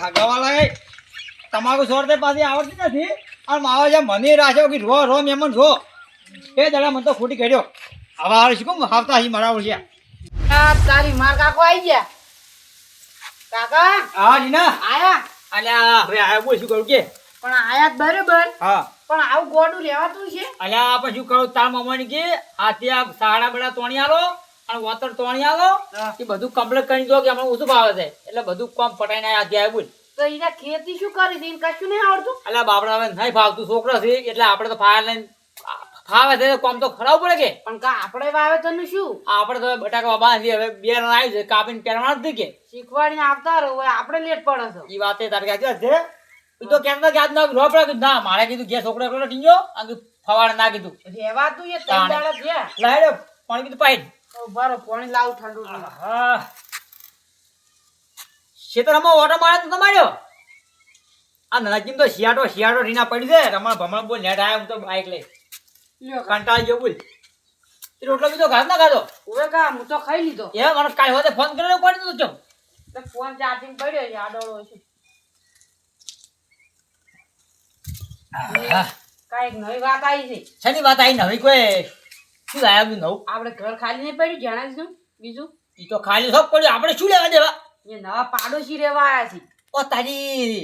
હગાવાલા તમાકુ છોડતે પાછી આવડતી નથી અને માવા જેમ મને રાખ્યો કે રો રો મેમન રો એ દાડા મને તો ખોટી કર્યો હવે આવે શું કહું આવતા હી મરાવું છે તારી માર કાકો આવી ગયા કાકા હા જીના આયા અલ્યા હવે આયા બોલ શું કરું કે પણ આયા જ બરોબર હા પણ આવું ગોડું રહેવાતું છે અલ્યા આપણે શું કરું તાર મામાની કે હાથી આ સાડા બડા તોણી આલો અને વોતર તોણી આલો એ બધું કમ્પ્લીટ કરી દો કે હમણાં ઓછું ભાવે છે એટલે બધું કામ પટાઈને હાથી આવ્યા બોલ તો એના ખેતી શું કરી દઈને કશું નહીં આવડતું અલ્યા બાપડા હવે નહીં ફાવતું છોકરો છે એટલે આપણે તો ફાયર લઈને ફાવે છે કામ તો ખરાબ પડે કે પણ કા આપણે વાવેતરનું શું આપણે તો બટાકા બાંધી હવે બે રન આવી છે કાપીને પહેરવાનું જ કે શીખવાડીને આવતા રહો આપણે લેટ પડે છે એ વાત તારે ક્યાં છે એ તો કેમ ના યાદ ના રોપ કીધું ના મારે કીધું ઘેર છોકરો એકલો ટીંગ્યો અને ફવાડે ના કીધું રહેવાતું એ ત્રણ દાડા થયા લાય પાણી કીધું પાઈ બરો પાણી લાવું ઠંડુ હા ખેતરમાં ઓટો મારે તો તમાર્યો આ નજીમ તો શિયાળો રીના પડી છે રમણ ભમણ બોલ નેટ આવ્યા હું તો બાઈક લઈ કંટાળી ગયો બોલ એ રોટલો બીજો ઘાસ ના ખાધો હવે કા હું તો ખાઈ લીધો એ મને કાંઈ હોતે ફોન કર્યો પડી દીધું ચમ તો ફોન ચાર્જિંગ પડ્યો છે આડોળો છે કાંઈક નવી વાત આવી છે શેની વાત આવી નવી કોઈ શું લાયા બધું નવું આપણે ઘર ખાલી નહીં પડ્યું જણાવીશું બીજું એ તો ખાલી સબ પડ્યું આપણે શું લેવા દેવા એ નવા પાડોશી રહેવા આવ્યા છે ઓ તારી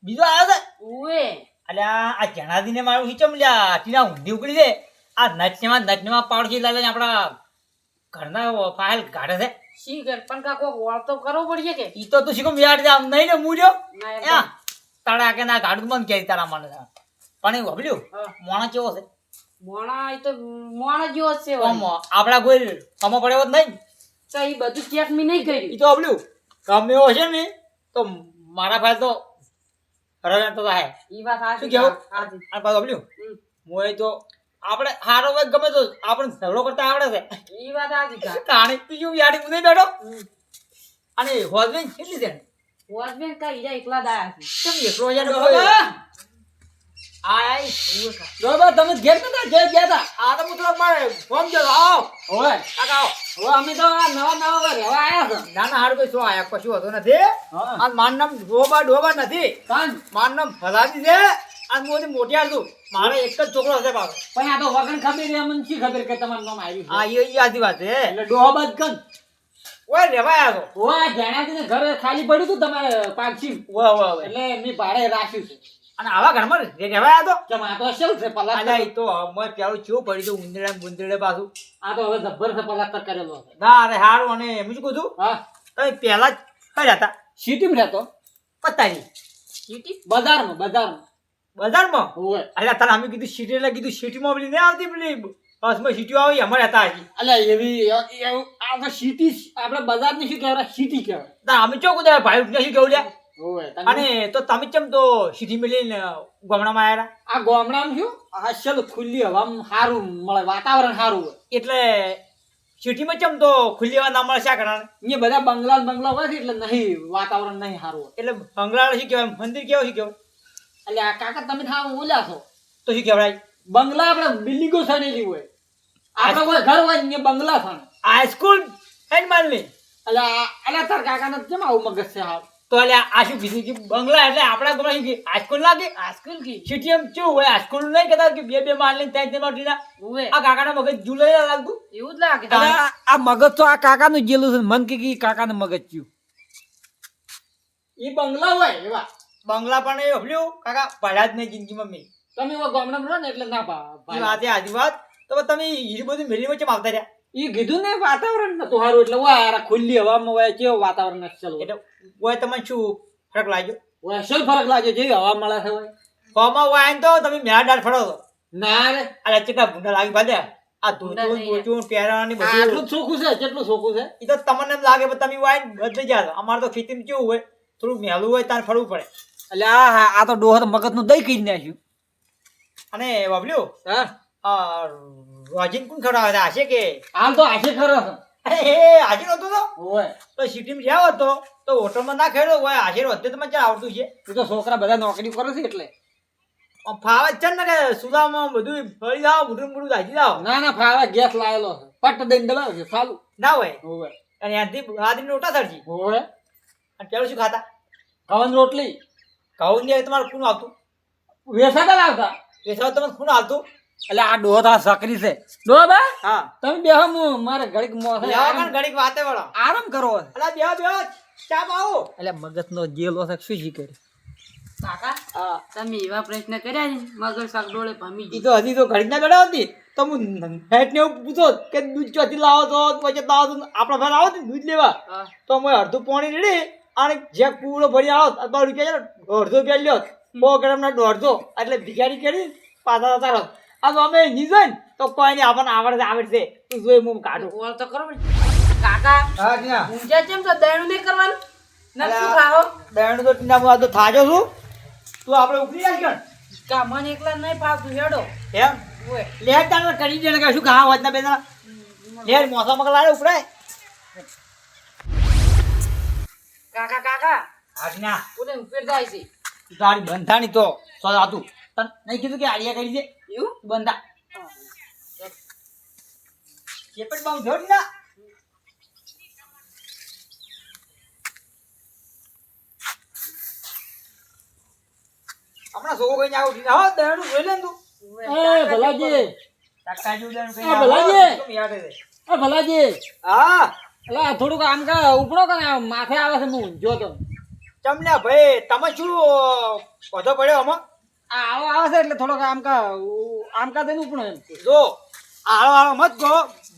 બીજો આવ્યો છે ઉવે અલ્યા આ જણાદીને મારું હિચમ લ્યા ટીના ઊંધી ઉકળી દે આ નચનેમાં પાડોશી લાલે આપણા ઘરના ફાઇલ કાઢે છે શી કર પણ કા કોક વળતો કરવો પડશે કે ઈ તો તું શીખમ યાર આમ નહીં ને મૂર્યો ના તારા કે ના ગાડું બંધ કરી તારા મને પણ એવું હબલ્યું મોણા કેવો છે મોણા એ તો મોણા જેવો જ છે આપડા કોઈ સમો પડ્યો જ નહીં તો એ બધું ચેક મી નહીં કર્યું ઈ તો હબલ્યું ગમે એવો છે ને તો મારા ફાઇલ તો રગણ તો થાય ઈ વાત શું સાચી કેવું સાચી આ પાછું હબલ્યું મોય તો આપણે હારો વેગ ગમે તો આપણે ઝઘડો કરતા આવડે છે ઈ વાત સાચી કાણી તું જેવું યાડી હું નહીં બેઠો અને હોજબેન કેટલી છે વોચમેન કા ઈરા એકલા દાયા છે કેમ એકલો યાર આય બરોબર તમે ઘેર નતા જઈ ગયા તા આ તો પુત્ર મારે ફોન કર્યો આવો ઓય કાકા આવો હવે અમે તો નવા રહેવા આયા છે ના ના હારું કોઈ શું આયા કશું હોતો નથી આ મારું નામ ડોબા નથી કાન મારું નામ ફલાદી છે આ મોટી મોટી આલું મારે એક જ છોકરો હશે બાપ પણ આ તો વગન ખબર છે મને શી ખબર કે તમારું નામ આવ્યું હા એ આદી વાત છે એટલે ડોહા કન ઓય રેવા આવ્યો તો ઓય જાણાથી ઘર ખાલી પડ્યું તું તમારે પાછી ઓય ઓય એટલે મેં ભાડે રાખ્યું છે અને આવા ઘરમાં રેવા આવ્યો તો કેમ આ તો અસલ છે પલાસ્તર અલ્યા ઈ તો મેં પેલું ચેવું પડ્યું હતું ઉંદરડા બુંદરડે પાછું આ તો હવે જબ્બર છે પલાસ્તર કરેલો છે ના અરે હારું અને એમ શું કહું છું હા તમે પહેલા જ કઈ હતા સિટીમાં રહેતો પતાવી સિટી બજારમાં બજારમાં ઓય અલ્યા તારે અમે કીધું સિટી એટલે કીધું સિટીમાં પેલી નહીં આવતી પેલી બસમાં સિટીઓ આવી અમારે હતા હજી અલ્યા એવી આ તો સિટી આપણે બજારની શું કહેવાય સિટી કહેવાય ના અમે ચોક ઉદય ભાઈ ને શું કેવું લ્યા ઓય અને તો તમે ચમ તો સિટી મેલીને ગામડામાં આવ્યા આ ગામડામાં શું અસલ ખુલ્લી હવામાં સારું મળે વાતાવરણ સારું હોય એટલે સિટીમાં ચમ તો ખુલ્લી હવા ના મળે શા કારણ અહીંયા બધા બંગલા હોય ને એટલે નહીં વાતાવરણ નહીં સારું હોય એટલે બંગલા શું કહેવાય મંદિર કેવું શું કહેવાય એટલે આ કાકા તમે થાવ ઓલા છો તો શું કહેવાય બંગલા આપણે બિલ્ડિંગો સનેલી હોય આપણે કોઈ ઘર હોય ને બંગલા થણ હાઈસ્કૂલ એન્ડ માનલી એટલે અલા તાર કાકાને કેમ આવું મગજ છે હાલ તો અલ્યા આ શું કીધું કે બંગલા એટલે આપણા ગામમાં શું કે હાઈસ્કૂલ લાગે આજકાલ કી સિટી એમ કેવું હોય હાઈસ્કૂલ નહીં કહેતા કે બે માનલી ત્રણ માટીના ઓય આ કાકાના મગજ જુલાઈ લાગતું એવું જ લાગે આ મગજ તો આ કાકાનું જેલું છે મન કે કાકાનું મગજ થયું એ બંગલા હોય એવા બંગલા પણ એ હબલ્યું કાકા પડ્યા જ નહીં જિંદગીમાં મેં તમે એવા ગામડામાં રહો ને એટલે ના એ પા વાત એ આજી વાત તો તમે એ બધું મેલી વચ્ચે આવતા રહ્યા એ કીધું ને વાતાવરણ નતું સારું એટલે વાય ખુલ્લી હવામાં હોય કેવું વાતાવરણ અસલ હોય એટલે હોય તમને શું ફરક લાગ્યો હોય અસલ ફરક લાગે જેવી હવા મળે છે હોય ફોમાં હોય ને તો તમે મેળા ડાળ ફરો છો ના રે અરે કેટલા ભૂંડા લાગી બાંધ્યા આ ધોતું પહેરવાની બધું આટલું ચોખ્ખું છે કેટલું ચોખ્ખું છે એ તો તમને એમ લાગે પણ તમે વાય બદલી જાય અમારે તો ખેતીમાં કેવું હોય થોડું મેલું હોય તાર ફરવું પડે એટલે આ તો ડોહર મગજનું દહીં કરી નાખ્યું અને બબલ્યું હા રોજીન કોણ ખવડાવે છે આશે કે હાલ તો આશે ખરો છે આજે નતો તો હોય તો સિટીમાં જ્યાં હતો તો હોટલમાં ના ખેડો હોય આજે વધે તમને ક્યાં આવતું છે એ તો છોકરા બધા નોકરી કરે છે એટલે ફાવે છે ને કે સુદામાં બધું ફરી જાઓ મોટું દાજી જાઓ ના ફાવે ગેસ લાયેલો છે પટ દઈને દબાવ છે ચાલુ ના હોય હોય અને ત્યાંથી આદમી નોટા સરજી હોય અને પેલું શું ખાતા કવન રોટલી કહું ને તમારે ખૂન આવતું વેસાતા લાવતા વેચાવ તમારે ખૂન આવતું એટલે આ ડોહા સકરી છે ડોહા હા તમે બેહો હું મારે ઘડીક મોસે લેવા પણ ઘડીક વાતે વળો આરામ કરો અલા બેહો ચા પાવો એટલે મગજનો જેલો છે શું જી કરે કાકા હા તમે એવા પ્રશ્ન કર્યા ને મગર સગડોળે ભમી ઈ તો હજી તો ઘડીક ના બેઠા હતી તો હું હેઠ ને એવું પૂછો કે દૂધ ચોથી લાવો છો પછી લાવો છો આપણા ઘર આવો ને દૂધ લેવા હા તો હું અડધું પાણી રેડી અને જે પૂરો ભરી આવો અથવા રૂપિયા અડધો રૂપિયા લ્યો 100 ગ્રામના 150 એટલે ભિખારી કરી પાછા જતા રહો આ તો અમે નીકળ તો કોઈ નહીં આપણને આવડશે તું જોઈ હું કાઢું ઓળ તો કરો ને કાકા હા ટીના ઊંઝા કેમ તો દયણું નહીં કરવાનું ન અલા. શું ખાઓ બેન તો ટીના હું આ તો થાજો છું તું આપણે ઉકળી જાય કેમ કા મને એકલા નહીં ફાવતું હેડો એમ ઓય લેર તાણ કરી દે ને કે શું ખા હોત ના બેના લેર મોસા મગલા આલે ઉપડાય કાકા કાકા હા ટીના ઓલે ઉપર જાય છે તારી બંધાણી તો સો આતું તને નહીં કીધું કે આડિયા કરી દે એવું બંધા ચેપટ બામ જોડી ના હમણાં સોગો કઈ આવું દીધા હો દેણું જોઈ લે તું એ ભલાજી ટક્કા જેવું દેણું કઈ એ ભલાજી. કેમ યાદ છે એ ભલાજી હા એટલે થોડુંક આમ કા ઉપડો કે ને માથે આવે છે હું ઊંઝો તો ચમલ્યા ભાઈ તમે શું પધો પડ્યો આમાં આ આવો આવે છે એટલે થોડોક આમ કા થઈને ઉપડો એમ જો આળો આળો મત કહો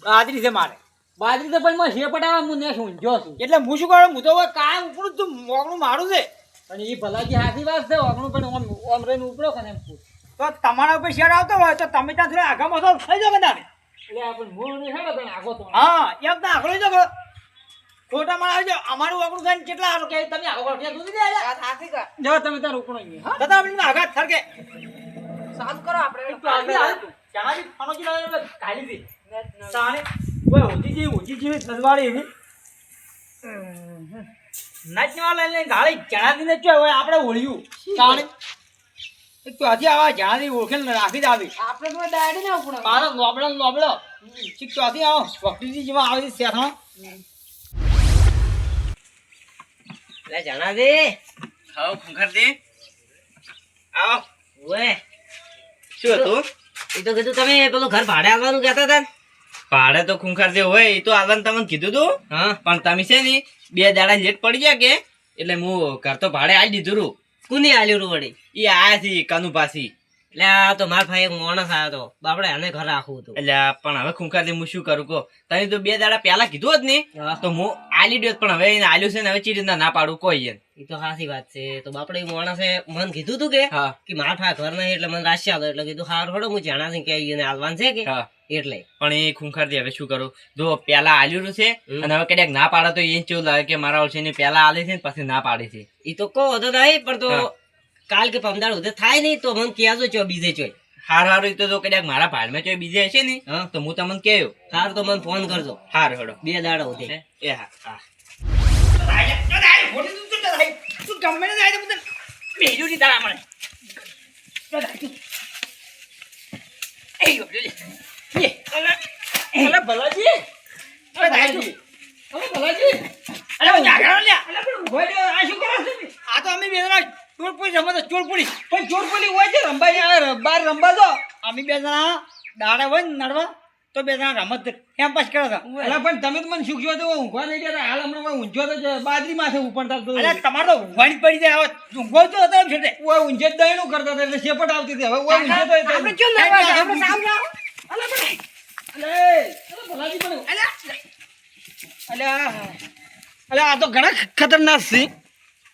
બાજરી છે મારે બાજરી તો પણ મને શેપટ આવે હું ને ઊંઝો છું એટલે હું શું કરું હું તો હવે કાયમ ઉપડું તું મોગણું મારું છે પણ એ ભલાજી હાથી વાત છે ઓગણું પણ ઓમ રહીને ઉપડો કે ને એમ પૂછ. તો તમારા ઉપર શેર આવતો હોય તો તમે ત્યાં થોડા આગા મસો થઈ જાવ કદાચ એટલે આપણે મૂળ નહીં હેડો તને આગો તો હા એમ તો આગળ જો ખોટા માં આવજો અમારું આગળ ખાઈને કેટલા સારું કે તમે આગળ ત્યાં સુધી દે આ થાકી કા જો તમે તાર ઉપડો અહીં હા દાદા આપણે આગળ થરકે સાફ કરો આપણે ચાલી ફાનો કી લાવે કાલી દી સાને ઓય ઓજી જેવી નલવાડી એવી નાચવાલા લઈને ગાળી જણાદી ને ચો હોય આપણે ઓળ્યું સાને એક તો હજી આવા જણાદી ઓળખેલ રાખી જ આવી આપણે તો દાડી ના ઉપડો પાનો લોબડો ચીક ચોથી આવો વખતીજી જેવા આવી શેઠા લે જાણા દે હાઉ ખંખર દે આવો ઓએ શું હતું એ તો કીધું તમે પેલું ઘર ભાડે આવવાનું કહેતા હતા ભાડે તો ખુંખાર જે હોય એ તો આવવાનું તમને કીધું તું હા પણ તમે છે ને 2 દાડા લેટ પડી ગયા કે એટલે હું ઘર તો ભાડે આલી દીધું રૂ કોને આલ્યું રૂ વળી એ આયા છે કાનુ પાસી એટલે આ તો માર ભાઈ એક માણસ આવ્યો તો બાપડે આને ઘર રાખવું હતું એટલે પણ હવે ખુંખાર દે હું શું કરું કહો તમે તો 2 દાડા પહેલા કીધું જ ને તો હું આલી દઉં પણ હવે એને આલ્યું છે ને હવે ચી રીતના ના પાડું કોઈ એમ એ તો સાચી વાત છે તો બાપડે માણસે મને કીધું તું કે માર ભાઈ ઘર નહીં એટલે મને રાશિ આવ્યો એટલે કીધું હાર હડો હું જાણા છે કે એને આલવાનું છે કે એટલે પણ એ ખુંખાર દે હવે શું કરું જો પેલા આલ્યું છે અને હવે કદાચ ના પાડે તો એ કેવું લાગે કે મારા ઓળશે ને પેલા આલે છે ને પછી ના પાડે છે એ તો કહો તો નહીં પણ તો કાલ કે પમદાર ઉધે થાય નહીં તો મને કહેજો ચો બીજે ચોય હારું તો જો કદાચ મારા ભાડમાં ચોય બીજે હશે ને તો હું તમને કહ્યું હાર તો મને ફોન કરજો હાર હડો 2 દાડા ઉધે એ હા હા તું ગમે ને જાય તો બધે મેજુરી તારા મને એ યો લે અલે ભલાજી અરે દાઈ અલે ભલાજી અરે હું જાગરો લે અલે પણ ઉભો રહ્યો આ શું કરો છો ને? આ તો અમે બે જણા ચોરપુરી રમત ચોરપુરી પણ ચોરપોલી હોય છે રંબા બાર રંબા દો અમે બે જણા દાડા હોય ને નડવા તો બે જણા રમત એમ પાસ કરે છે અલા પણ તમે તો મને શીખજો તો ઊંઘવા નહીં દેતા હાલ હમણાં ઊંઝો તો છે, બાજરી માથે ઉપડતા તો અરે તમારો ઊંઘવાની પડી જાય હવે ઊંઘો તો હતો એમ છે ઓય ઊંઝે જ દહીણું કરતા હતા એટલે શેપટ આવતી હતી હવે ઓય ઊંઝે તો આપણે ક્यों નડવા જાય? આપણે સામ જાઓ અલે ભલાજી પણ અલે આ તો ઘણા ખતરનાક છે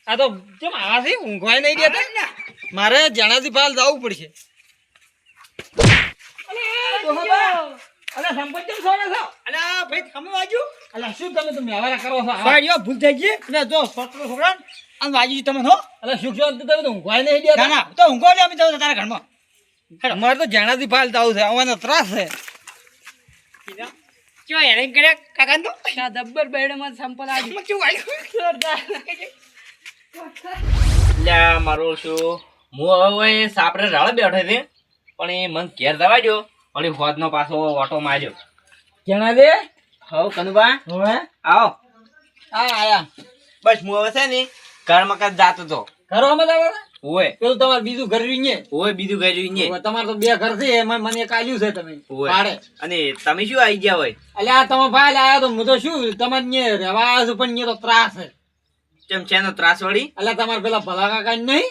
આ તો કેમ આવાથી ઊંઘવાય નહીં દેતા મારે જણાથી પાલ જવું પડશે અલે સંપત કેમ સોને છો અરે ભાઈ તમે વાજુ અલે શું તમે તો મેવારા કરો છો ભાઈઓ ભૂલ થઈ ગઈ ને જો છોકરો છોકરા અને વાજી તમે હો અલે શું છો તમે તો ઊંઘવાય નહીં ના દેતા ના તો ઊંઘો લે અમે જવું તારા ઘરમાં મારે તો જણાથી પાલ જવું છે આવવાનો ત્રાસ છે કેવા હેરાન કર્યા કાકા તો આ દબ્બર બેડે માં સંપલ આજી કેવું લ્યા મારું શું હું હવે સાપરે રાળે બેઠો છે પણ એ મન ઘેર જવા દો પણ એ હોદનો પાછો ઓટો માર્યો જણા દે હવ કનુબા હવે આવો આ આયા બસ હું હવે છે ને ઘર મકાન જાતો તો ઘરમાં જ આવે છે? ઓય પેલું તમારે બીજું ઘર રહ્યું ને? ઓય બીજું કઈ જોઈને હવે તમારે તો બે ઘર છે એમાં મને એક આલ્યું છે તમે ઓય ભાડે. અને તમે શું આવી ગયા હોય અલ્યા આ તમે ભાઈ આયા તો હું તો શું તમારે ન્યા રહેવા આવ્યો છું પણ ન્યા તો ત્રાસ છે. કેમ છે નો ત્રાસ વળી અલ્યા તમારે પેલા ભલા કાકા નહીં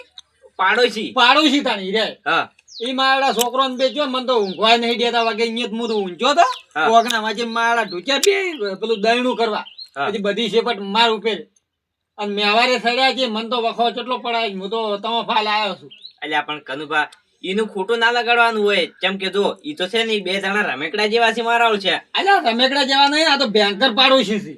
પાડોશી પાડોશી તાણી રે હા ઈ મારા છોકરો ને બેચ્યો મને તો ઊંઘવા નહીં દેતા વાગે અહીંયા જ હું તો ઊંઘ્યો તો હા. કોકના માથે મારા ઢૂંચ્યા બે પેલું દયણું કરવા હા. પછી બધી શેપટ માર ઉપર અને મેવારે સડ્યા છે મને તો વખો કેટલો પડાય હું તો તમે ફાલ આવ્યો છું. અલ્યા પણ કનુભા એનું ખોટું ના લગાડવાનું હોય કેમ કે જો ઈ તો છે ને ઈ બે જણા રમેકડા જેવા છે મારા છે અલ્યા રમેકડા જેવા નહીં આ તો ભયંકર પાડોશી છે.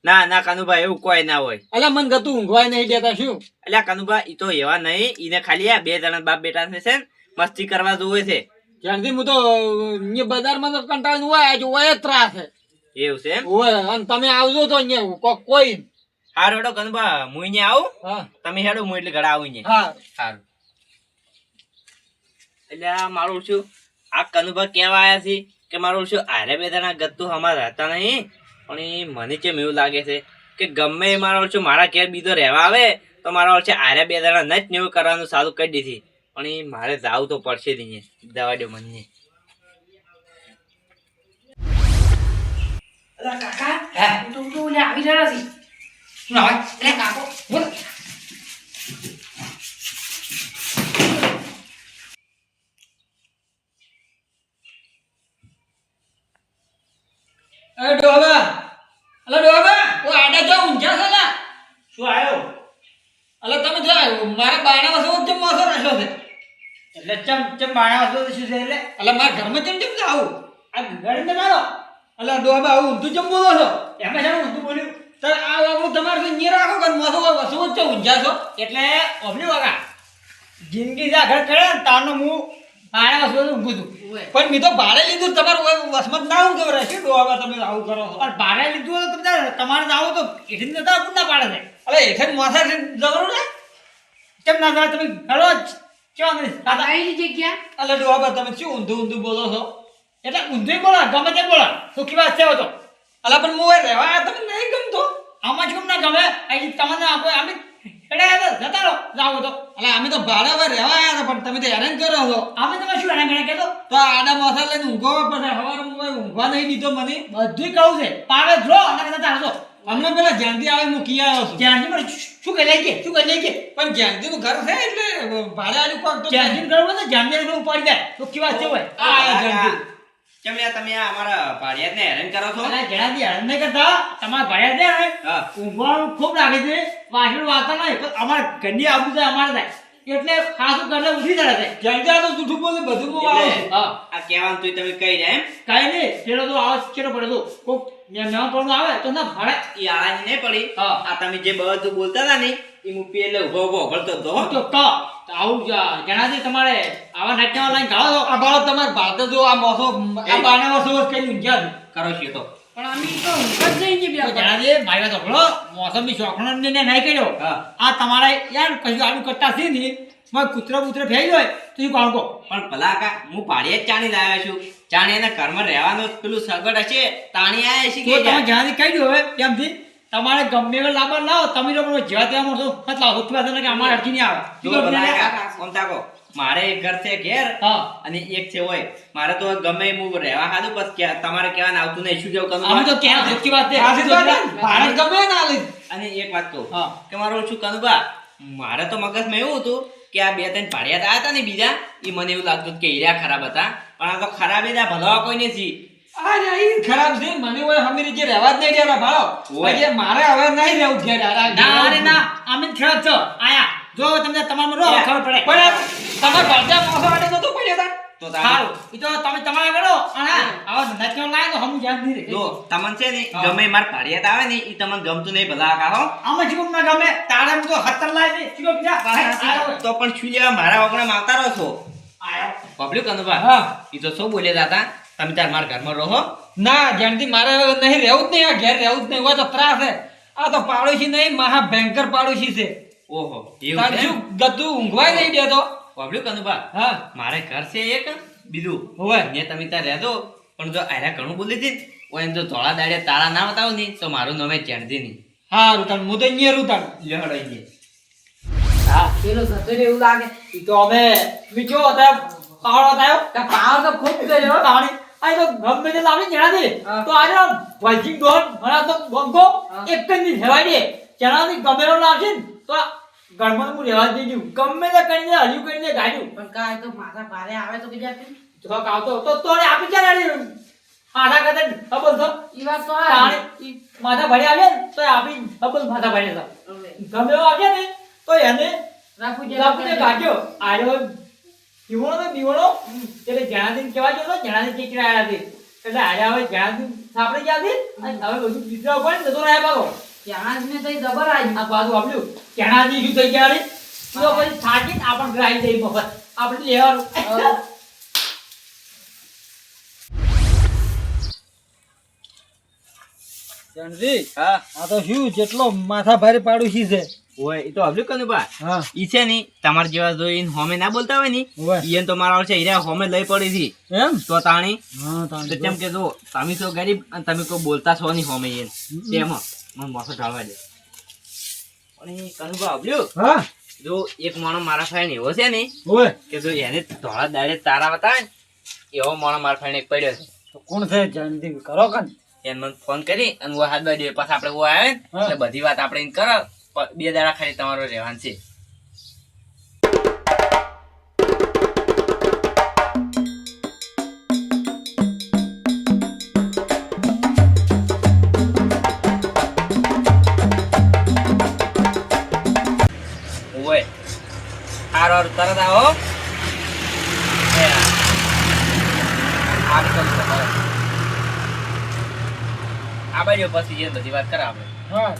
ના ના કનુભા એવું કોઈ ના હોય અલ્યા મને ગતું ઊંઘવા નહીં દેતા શું અલ્યા કનુભા ઈ તો એવા નહીં ઈને ખાલી આ બે જણા બાપ બેટા છે ને મસ્તી કરવા જોવે છે ત્યાંથી હું તો અહીંયા બજારમાં તો કંટાળીને હોય આજે હોય જ ત્રાસ છે એવું છે એમ હોય અને તમે આવજો તો અહીંયા કોઈ હારું હેડો કનુભા હું અહીંયા આવું હા તમે હેડો હું એટલે ઘડા આવું અહીંયા હા સારું એટલે આ મારું શું આ કનુભા કેવા આયા છે કે મારું શું આરે બે જણા ગત્તુ અમારા હતા નહીં પણ ઈ મને કેમ એવું લાગે છે કે ગમે એ મારો શું મારા ઘેર બીજો રહેવા આવે તો મારા છે આરે બે જણા ન જ ને એવું કરવાનું સારું કરી દીધી પણ ઈ મારે જાવું તો પડશે જ અહીંયા દવા દો મને અલા કાકા તું તો ઓલે આવી રહ્યા છે શું આવે એટલે કાકો બોલ એ ડોબા અલા ડોબા ઓ આડા જો ઊંઝા છે ને શું આવ્યો અલા તમે જો મારા બાણા વસો જેમ મોસો રાખ્યો છે એટલે ચમ ચમ બાણા વસ્તુ તો શું છે એટલે અલા મારા ઘરમાં જેમ જેમ જાવ આ ઘડી તો મારો અલા ડોબા આવું તું જેમ બોલો છો એમાં છે ઊંધું બોલ્યું તો આ વાગું તમારે તો નિયર રાખો કે મોસો વસો જેમ ઊંઝા છો એટલે ઓભલી વાગા જિંદગી જા ઘર કરે ને તારનો હું બાણા વસ્તુ ઊંઘું છું પણ મેં તો ભાડે લીધું તમારું વસમત ના ઊંઘો રહેશે ડોબા તમે આવું કરો છો પણ ભાડે લીધું હોય તો તમે તમારે જાવ તો એથી જતા કોણ ના પાડે છે અલે એઠે મોસા જવાનું ને કેમ ના જાય તમે ઘરો જ કેવા નહીં દાદા આઈ જગ્યા અલે ડોબા તમે શું ઊંધું ઊંધું બોલો છો એટલે ઊંધું બોલા ગમે તે બોલા સુખી વાત છે તો અલા પણ મોય રહેવા તમે નહીં ગમતો આમાં જ કેમ ના ગમે અહીં તમને આપો અમે ખેડા જતા રહો જાવ તો અલે અમે તો ભાડા પર રહેવા આવ્યા હતા પણ તમે તો હેરાન કરો છો અમે તમે શું એના ગણે કહેતો તો આ આડા મોસા લઈને ઊંઘો પછી સવારે ઊંઘવા નહીં દીધો મને બધું કહું છે પાવે જો અને જતા રહો અમને પેલા જ્યાંથી આવે મૂકી આવ્યો છું જ્યાંથી મને શું કહી લઈ શું કહી લઈ પણ જ્યાંથી નું ઘર છે એટલે ભાડે આલ્યું કોણ તો જ્યાંથી ગયો તો જ્યાંથી ઉપાડી જાય સુખી વાત છે હોય આ આયા જ્યાંથી કેમ યાર તમે આ અમારા ભાડિયાતને હેરાન કરો છો અને જેનાથી હરણ નહીં કરતા તમારા ભર્યા છે ને હા ઊંઘવાનું ખૂબ લાગે છે વાસણ વાગતા નહીં પણ અમારે ઘરની આબુ થાય અમારે થાય એટલે ખાસું કરલે ઉઠી જાય છે જ્યાંથી આ તો જૂઠું બોલે બધું હું આવું છું. હા આ કહેવાનું તું તમે કહી રહ્યા એમ કાંઈ નહીં પેલો તો આવાજ ચેડો પડે તો કોક નવા ટોળું આવે તો ના ભાડે ઈ આળાની નહીં પડી હા. આ તમે જે બધું બોલતા હતા ને ઈ હું પેલે ઉભો ઉભો ભળતો હતો હો. તો આવું જેનાથી તમારે આવા નાટ્યમાં લાઈન ગાળો તો આ બાળક તમારે ભાતે જો આ મોસો આ બાને મોસો કઈ ઊંઘ્યા છે. કરો છીએ તો પણ અમે તો ઊંઘ જ નહીં તો બે જેનાથી મારી વાત સાંભળો મોસમી શોખનો ને નહીં કર્યો હા આ તમારે યાર કશું આનું કરતા છે ને મારે કૂતરા બૂતરા ફેરી હોય તો એ કોણ કહો પણ ભલા કા હું પાડીએ જ ચાણી લાવ્યા છું ચાણી એના ઘરમાં રહેવાનું પેલું સગડ હશે તાણી આયા છે તો કે તમે જ્યાંથી કહી દો હવે તેમથી તમારે ગમે એવા લાંબા લાવો તમે લોકો જેવા ત્યાં મળશો મત લાવો ઉઠવા છે ને કે અમારે અડકી નહીં આવે જો ભલા કા કોણ તાકો મારે એક ઘર છે ઘેર હા અને એક છે હોય મારે તો ગમે એમ હું રહેવા હાદું બસ તમારે કહેવાનું આવતું નહીં શું કેવું અમે તો કનુભા? ક્યાં સચ્ચી વાત છે સાચી જ વાત છે. ભાડે ગમે ના લે અને એક વાત કહું હા. કે મારું શું કનુભા મારે તો મગજમાં એવું હતું કે આ બે ત્રણ ભાડિયાત આવ્યા હતા ને બીજા એ મને એવું લાગતું હતું કે હીરા ખરાબ હતા પણ આ તો ખરાબ જ આ ભલાવા કોઈ નથી આ રે, ઈ ખરાબ છે મને હોય હમીરી જે રહેવા જ નહીં દેતા ભાડો ઓય. પછી મારે હવે નહીં રહેવું છે ના અરે ના અમે ખેડત છો આયા જો તમને તમારું રહો ખબર પડે પણ તમે ભાડા મોસો આડે નતો પડ્યો તા તો તારે સારું એ તો તમે તમારા કરો અને આવા નાચ્યો લાગે તો હમ જાણ નહીં રહે જો તમને છે ને હા. ગમે માર ભાડિયાત આવે ને એ તમને ગમતું નહીં ભલા કાહો આમાં જીવન ના ગમે તારે તો 70 લાગે જીવો બીજા આયો તો પણ શું લેવા મારા વગણા આવતા રહો છો આયો પબ્લિક કનુભા હા. એ તો શું બોલ્યા હતા તમે તાર મારા ઘરમાં રહો ના જ્યાંથી મારે હવે નહીં રહેવું જ નહીં આ ઘેર રહેવું જ નહીં હોય તો ત્રાસ છે આ તો પાડોશી નહીં મહા ભયંકર પાડોશી છે ઓહો એવું તાર છે શું ગતું ઊંઘવાય નહીં દેતો પબ્લિક કનુભા હા મારે ઘર છે એક બીજું હોય ને તમે ત્યાં રહેજો પણ જો આર્યા ઘણું બોલી હતી ને ઓય એમ જો ધોળા દાડે તાળા ના બતાવો ને તો મારું નામે ચેણતી નહીં હારું તાર હું તો અહીંયા રહું તાર લેહડ આઈ હા પેલો જતો રહ્યો એવું લાગે ઈ તો અમે મીઠો હતા પાવડો થયો કે પાવર તો ખૂબ કર્યો તાણી આ તો ગમે તે લાવી જણાથી હા. તો આજે વાજિંગ ડોન મને તો બંકો હા. એક જ ની લેવાય દે જણાથી ગમેરો લાવશે ને તો ગણમાં હું રહેવા જ નહીં દઉં. ગમે તે કરીને હલ્યું કરીને ગાડ્યું પણ કાંઈ તો માથા ભારે આવે તો બીજા તો આવતો તો તોડે આપી ચાલે આધા કદે હબલ તો ઈ વાત તો તાણી હા ઈ માથા ભરી આવે ને તો આપી હબલ માથા ભરી હતા ગમે એવો આવે ને તો એને રાખું લાપુને કાઢ્યો આર્યો દીવણો તો દીવણો એટલે જણાથી કહેવા ગયો તો જણાથી ટીકડા આવ્યા હતી એટલે આર્યા હવે જણાથી સાંભળી ગયા હતી અને હવે બધું બીજા ઉપર ને જતો રહ્યા પાછો ત્યાં જ મેં તઈ જબર આવી આ બાજુ આપ્યું જણાથી શું થઈ ગયા રે તો પછી થાકીને આપણને ગ્રાહી જઈ મફત આપણે લેવાનું જણજી હા આ તો શું જેટલો માથા ભારે પાડું છે ઓય એ તો હબલ્યું કનું બા હા ઈ છે ની તમાર જેવા જોઈને હોમે ના બોલતા હોય ની ઓય ઈયન તો મારા છે હીરા હોમે લઈ પડી હતી એમ તો તાણી હા તો તાણ કેમ કે જો તમે તો ગરીબ અને તમે કોઈ બોલતા છો નહીં હોમે ઈયન તેમાં મને મોસો ઢાળવા દે પણ એ કનુભા હબલ્યું હા જો એક માણસ મારા ફાઈન એવો છે ને ઓય કે જો એને ધોળા દાડે તારા બતાવે ને એવો માણસ મારા ફાઈન એક પડ્યો છે તો કોણ છે જણજી કરો કન એને મને ફોન કરી અને વો હાથ બાજુ પાછા આપણે વો આવે ને હા. એટલે બધી વાત આપણે એને કરો 2 દાડા ખાલી તમારો રહેવાનું છે ઓય હારો તરત આવો એ આ તો આ બાજુ પછી એ બધી વાત કરા આપણે હા